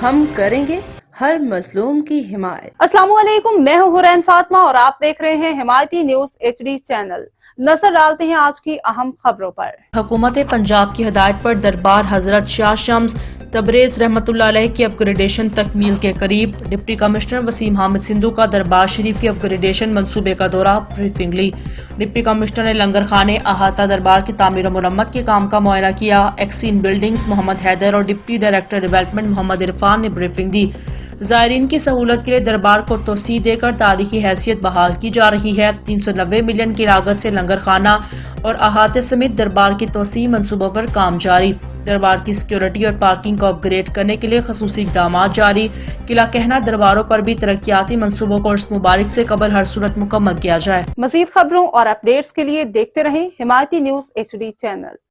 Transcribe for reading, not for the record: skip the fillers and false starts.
ہم کریں گے ہر مظلوم کی حمایت۔ السلام علیکم، میں ہوں حرین فاطمہ اور آپ دیکھ رہے ہیں حمایتی نیوز HD چینل۔ نظر ڈالتے ہیں آج کی اہم خبروں پر۔ حکومت پنجاب کی ہدایت پر دربار حضرت شاہ شمس تبریز رحمتہ اللہ علیہ کی اپ گریڈیشن تکیمل کے قریب ڈپٹی کمشنر وسیم حامد سندھو کا دربار شریف کی اپ گریڈیشن منصوبے کا دورہ، بریفنگ لی۔ ڈپٹی کمشنر نے لنگر خانے احاطہ دربار کی تعمیر و مرمت کے کام کا معائنہ کیا۔ ایکسین بلڈنگز محمد حیدر اور ڈپٹی ڈائریکٹر ڈیولپمنٹ محمد عرفان نے بریفنگ دی۔ زائرین کی سہولت کے لیے دربار کو توسیع دے کر تاریخی حیثیت بحال کی جا رہی ہے۔ 390 ملین کی لاگت سے لنگر خانہ اور احاطے سمیت دربار کی توسیع منصوبوں پر کام جاری۔ دربار کی سیکیورٹی اور پارکنگ کو اپ گریڈ کرنے کے لیے خصوصی اقدامات جاری۔ قلعہ کہنا درباروں پر بھی ترقیاتی منصوبوں کو عرس مبارک سے قبل ہر صورت مکمل کیا جائے۔ مزید خبروں اور اپڈیٹس کے لیے دیکھتے رہیں حمایتی نیوز HD چینل۔